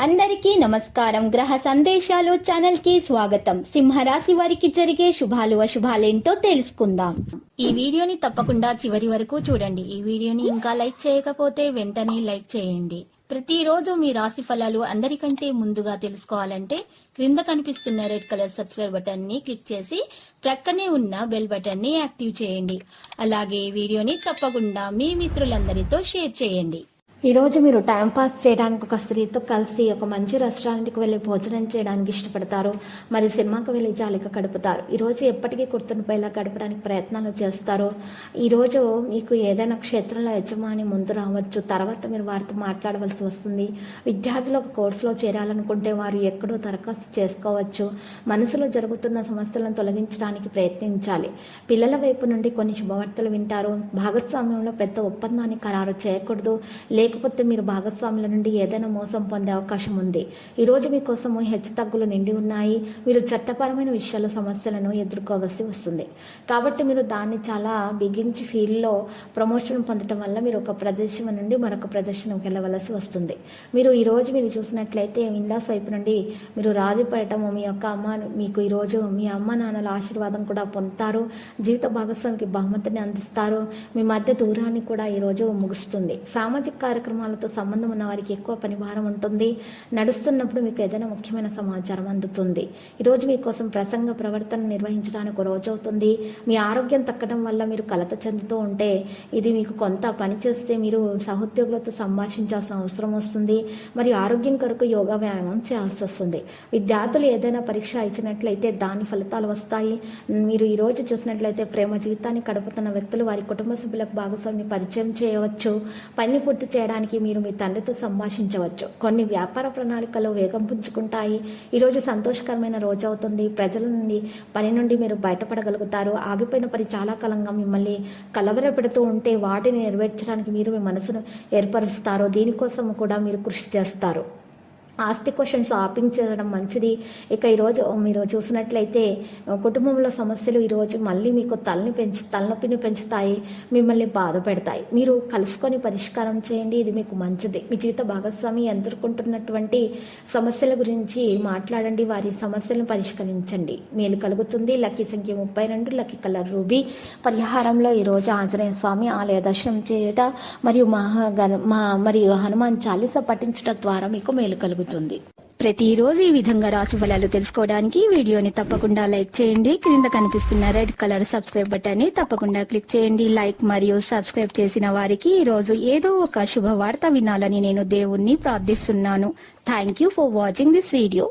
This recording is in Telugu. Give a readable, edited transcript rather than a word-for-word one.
అందరికీ నమస్కారం. గ్రహ సందేశాలు ఛానల్ కి స్వాగతం. సింహరాశి వారికి జరిగే శుభాలు అశుభాలేంటో తెలుసుకుందాం. ఈ వీడియోని తప్పకుండా చివరి వరకు చూడండి. ఈ వీడియోని ఇంకా లైక్ చేయకపోతే వెంటనే లైక్ చేయండి. ప్రతిరోజు మీ రాశి ఫలాలు అందరికంటే ముందుగా తెలుసుకోవాలంటే క్రింద కనిపిస్తున్న రెడ్ కలర్ సబ్స్క్రైబ్ బటన్ ని క్లిక్ చేసి ప్రక్కనే ఉన్న బెల్ బటన్ ని యాక్టివ్ చేయండి. అలాగే వీడియోని తప్పకుండా మీ మిత్రులందరితో షేర్ చేయండి. ఈరోజు మీరు టైంపాస్ చేయడానికి ఒక స్త్రీతో కలిసి ఒక మంచి రెస్టారెంట్కి వెళ్ళి భోజనం చేయడానికి ఇష్టపడతారు. మరి సినిమాకి వెళ్ళి జాలిగా గడుపుతారు. ఈరోజు ఎప్పటికీ గుర్తుండిపోయేలా గడపడానికి ప్రయత్నాలు చేస్తారు. ఈరోజు మీకు ఏదైనా క్షేత్రంలో యజమాని ముందు రావచ్చు, తర్వాత మీరు వారితో మాట్లాడవలసి వస్తుంది. విద్యార్థులు ఒక కోర్సులో చేరాలనుకుంటే వారు ఎక్కడో దరఖాస్తు చేసుకోవచ్చు. మనసులో జరుగుతున్న సమస్యలను తొలగించడానికి ప్రయత్నించాలి. పిల్లల వైపు నుండి కొన్ని శుభవార్తలు వింటారు. భాగస్వామ్యంలో పెద్ద ఒప్పందాన్ని ఖరారు చేయకూడదు, లేకపోతే మీరు భాగస్వాముల నుండి ఏదైనా మోసం పొందే అవకాశం ఉంది. ఈరోజు మీకోసము హెచ్చుతగ్గులు నిండి ఉన్నాయి. మీరు చట్టపరమైన విషయాల సమస్యలను ఎదుర్కోవలసి వస్తుంది. కాబట్టి మీరు దాన్ని చాలా బిగించి ఫీల్డ్లో ప్రమోషన్ పొందడం వల్ల మీరు ఒక ప్రదేశం నుండి మరొక ప్రదర్శనకు వెళ్ళవలసి వస్తుంది. మీరు ఈరోజు మీరు చూసినట్లయితే విండాస్ వైపు నుండి మీరు రాజీపడటము, మీ యొక్క మీకు ఈరోజు మీ అమ్మ నాన్నల ఆశీర్వాదం కూడా పొందుతారు. జీవిత భాగస్వామికి బహుమతిని అందిస్తారు. మీ మధ్య దూరాన్ని కూడా ఈరోజు ముగుస్తుంది. సామాజిక కార్యక్రమాలతో సంబంధం ఉన్న వారికి ఎక్కువ పని భారం ఉంటుంది. నడుస్తున్నప్పుడు మీకు ఏదైనా ముఖ్యమైన సమాచారం అందుతుంది. ఈరోజు మీకోసం ప్రసంగ ప్రవర్తన నిర్వహించడానికి ఒక రోజు అవుతుంది. మీ ఆరోగ్యం తగ్గడం వల్ల మీరు కలత చెందుతూ ఉంటే ఇది మీకు కొంత పని చేస్తే మీరు సహోద్యోగులతో సంభాషించాల్సిన అవసరం వస్తుంది. మరియు ఆరోగ్యం కొరకు యోగా వ్యాయామం చేయాల్సి వస్తుంది. విద్యార్థులు ఏదైనా పరీక్ష ఇచ్చినట్లయితే దాని ఫలితాలు వస్తాయి. మీరు ఈరోజు చూసినట్లయితే ప్రేమ జీవితాన్ని గడుపుతున్న వ్యక్తులు వారి కుటుంబ సభ్యులకు భాగస్వామిని పరిచయం చేయవచ్చు. పని పూర్తి చేయడానికి మీరు మీ తండ్రితో సంభాషించవచ్చు. కొన్ని వ్యాపార ప్రణాళికలు వేగం పుంజుకుంటాయి. ఈరోజు సంతోషకరమైన రోజు అవుతుంది. ప్రజల నుండి పని నుండి మీరు బయటపడగలుగుతారు. ఆగిపోయిన పని చాలా కాలంగా మిమ్మల్ని కలవరపెడుతూ ఉంటే వాటిని నెరవేర్చడానికి మీరు మీ మనసును ఏర్పరుస్తారు. దీనికోసం కూడా మీరు కృషి చేస్తారు. ఆస్తి కోసం షాపింగ్ చేయడం మంచిది. ఇక ఈరోజు మీరు చూసినట్లయితే కుటుంబంలో సమస్యలు ఈరోజు మళ్ళీ మీకు తలనొప్పిని పెంచుతాయి, మిమ్మల్ని బాధ పెడతాయి. మీరు కలుసుకొని పరిష్కారం చేయండి, ఇది మీకు మంచిది. మీ జీవిత భాగస్వామి ఎదుర్కొంటున్నటువంటి సమస్యల గురించి మాట్లాడండి, వారి సమస్యలను పరిష్కరించండి, మేలు కలుగుతుంది. లక్కీ సంఖ్య 32, లక్కీ కలర్ రూబీ. పరిహారంలో ఈరోజు ఆంజనేయ స్వామి ఆలయ దర్శనం చేయట మరియు హనుమాన్ చాలీసా పఠించడం ద్వారా మీకు మేలు కలుగుతుంది. ప్రతిరోజు ఈ విధంగా రాశి ఫలాలు తెలుసుకోవడానికి వీడియోని తప్పకుండా లైక్ చేయండి. క్రింద కనిపిస్తున్న రెడ్ కలర్ సబ్స్క్రైబ్ బటన్ ని తప్పకుండా క్లిక్ చేయండి. లైక్ మరియు సబ్స్క్రైబ్ చేసిన వారికి ఈ రోజు ఏదో ఒక శుభవార్త వినాలని నేను దేవుణ్ణి ప్రార్థిస్తున్నాను. Thank you for watching this video.